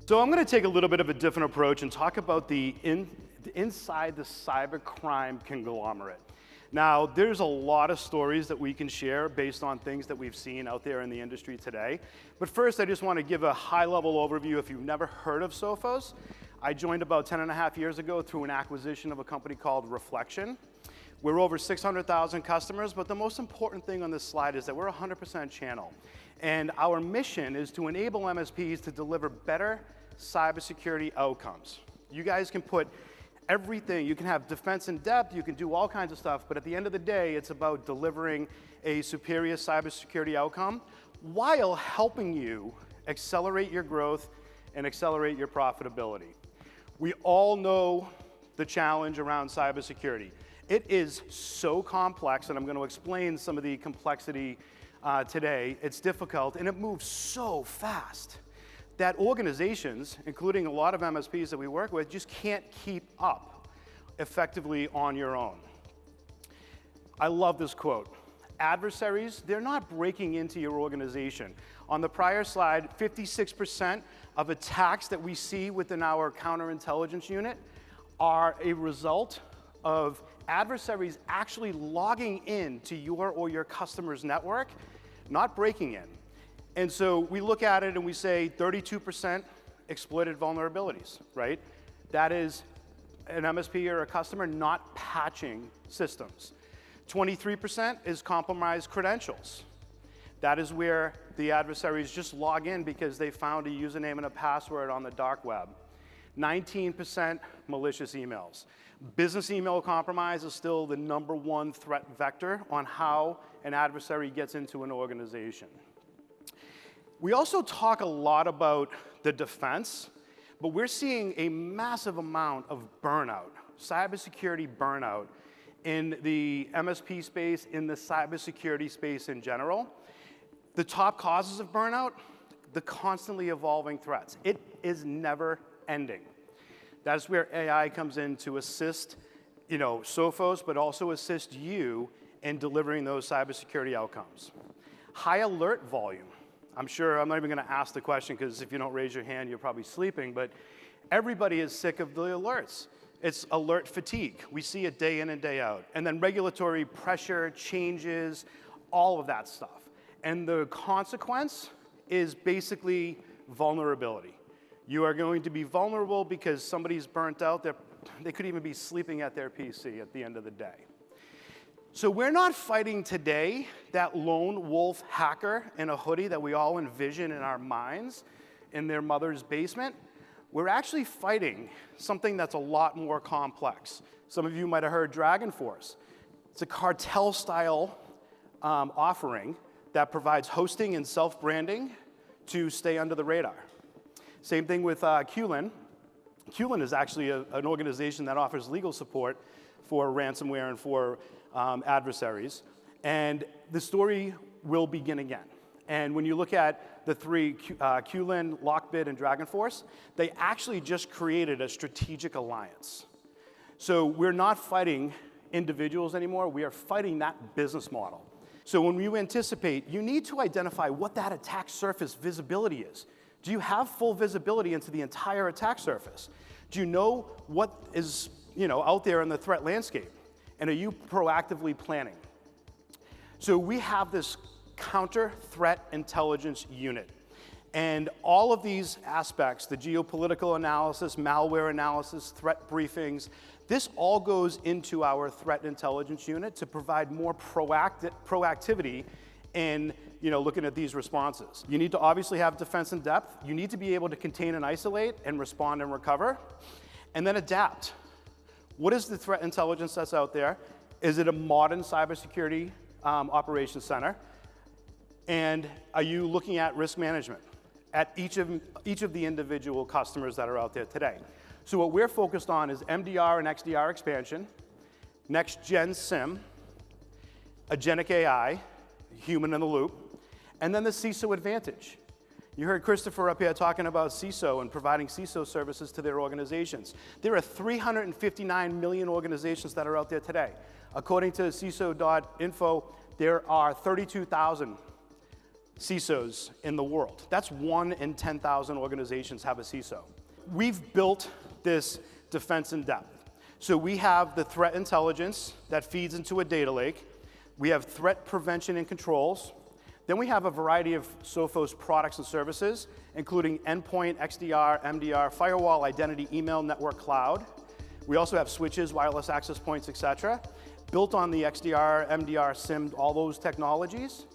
So I'm going to take a little bit of a different approach and talk about inside the cybercrime conglomerate. Now, there's a lot of stories that we can share based on things that we've seen out there in the industry today. But first, I just want to give a high-level overview. If you've never heard of Sophos, I joined about 10.5 years ago through an acquisition of a company called Reflection. We're over 600,000 customers, but the most important thing on this slide is that we're 100% channel. And our mission is to enable MSPs to deliver better cybersecurity outcomes. You guys can put everything, you can have defense in depth, you can do all kinds of stuff, but at the end of the day, it's about delivering a superior cybersecurity outcome while helping you accelerate your growth and accelerate your profitability. We all know the challenge around cybersecurity. It is so complex, and I'm going to explain some of the complexity today. It's difficult, and it moves so fast that organizations, including a lot of MSPs that we work with, just can't keep up effectively on your own. I love this quote. Adversaries, they're not breaking into your organization. On the prior slide, 56% of attacks that we see within our counterintelligence unit are a result of adversaries actually logging in to your or your customer's network, not breaking in. And so we look at it and we say 32% exploited vulnerabilities, right? That is an MSP or a customer not patching systems. 23% is compromised credentials. That is where the adversaries just log in because they found a username and a password on the dark web. 19% malicious emails. Business email compromise is still the #1 threat vector on how an adversary gets into an organization. We also talk a lot about the defense, but we're seeing a massive amount of burnout, cybersecurity burnout, in the MSP space, in the cybersecurity space in general. The top causes of burnout, the constantly evolving threats. It is never ending. That's where AI comes in to assist, Sophos, but also assist you in delivering those cybersecurity outcomes. High alert volume. I'm sure I'm not even going to ask the question because if you don't raise your hand, you're probably sleeping, but everybody is sick of the alerts. It's alert fatigue. We see it day in and day out. And then regulatory pressure, changes, all of that stuff. And the consequence is basically vulnerability. You are going to be vulnerable because somebody's burnt out. They could even be sleeping at their PC at the end of the day. So we're not fighting today that lone wolf hacker in a hoodie that we all envision in our minds in their mother's basement. We're actually fighting something that's a lot more complex. Some of you might have heard DragonForce. It's a cartel-style offering that provides hosting and self-branding to stay under the radar. Same thing with Qilin. Qilin is actually an organization that offers legal support for ransomware and for adversaries. And the story will begin again. And when you look at the three, Qilin, Lockbit, and DragonForce, they actually just created a strategic alliance. So we're not fighting individuals anymore, we are fighting that business model. So when you anticipate, you need to identify what that attack surface visibility is. Do you have full visibility into the entire attack surface? Do you know what is out there in the threat landscape? And are you proactively planning? So we have this counter threat intelligence unit. And all of these aspects, the geopolitical analysis, malware analysis, threat briefings, this all goes into our threat intelligence unit to provide more proactivity in looking at these responses. You need to obviously have defense in depth. You need to be able to contain and isolate and respond and recover. And then adapt. What is the threat intelligence that's out there? Is it a modern cybersecurity operations center? And are you looking at risk management at each of the individual customers that are out there today? So what we're focused on is MDR and XDR expansion, next-gen SIEM, agentic AI, human in the loop, and then the CISO advantage. You heard Christopher up here talking about CISO and providing CISO services to their organizations. There are 359 million organizations that are out there today. According to CISO.info, there are 32,000 CISOs in the world. That's 1 in 10,000 organizations have a CISO. We've built this defense in depth. So we have the threat intelligence that feeds into a data lake. We have threat prevention and controls. Then we have a variety of Sophos products and services, including endpoint, XDR, MDR, firewall, identity, email, network, cloud. We also have switches, wireless access points, etc., built on the XDR, MDR, SIM, all those technologies,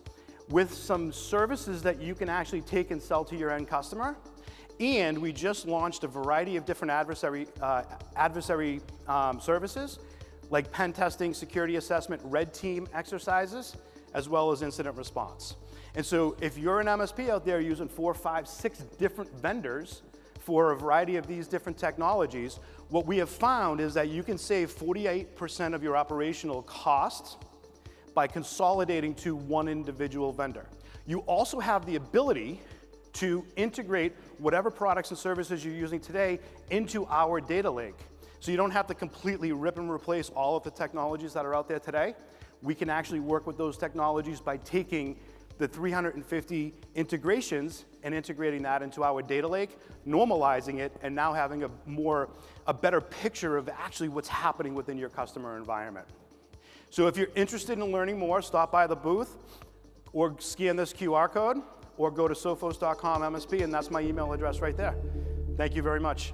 with some services that you can actually take and sell to your end customer. And we just launched a variety of different adversary services, like pen testing, security assessment, red team exercises, as well as incident response. And so if you're an MSP out there using 4, 5, 6 different vendors for a variety of these different technologies, what we have found is that you can save 48% of your operational costs by consolidating to one individual vendor. You also have the ability to integrate whatever products and services you're using today into our data lake. So you don't have to completely rip and replace all of the technologies that are out there today. We can actually work with those technologies by taking the 350 integrations and integrating that into our data lake, normalizing it, and now having a better picture of actually what's happening within your customer environment. So if you're interested in learning more, stop by the booth or scan this QR code or go to sophos.com MSP, and that's my email address right there. Thank you very much.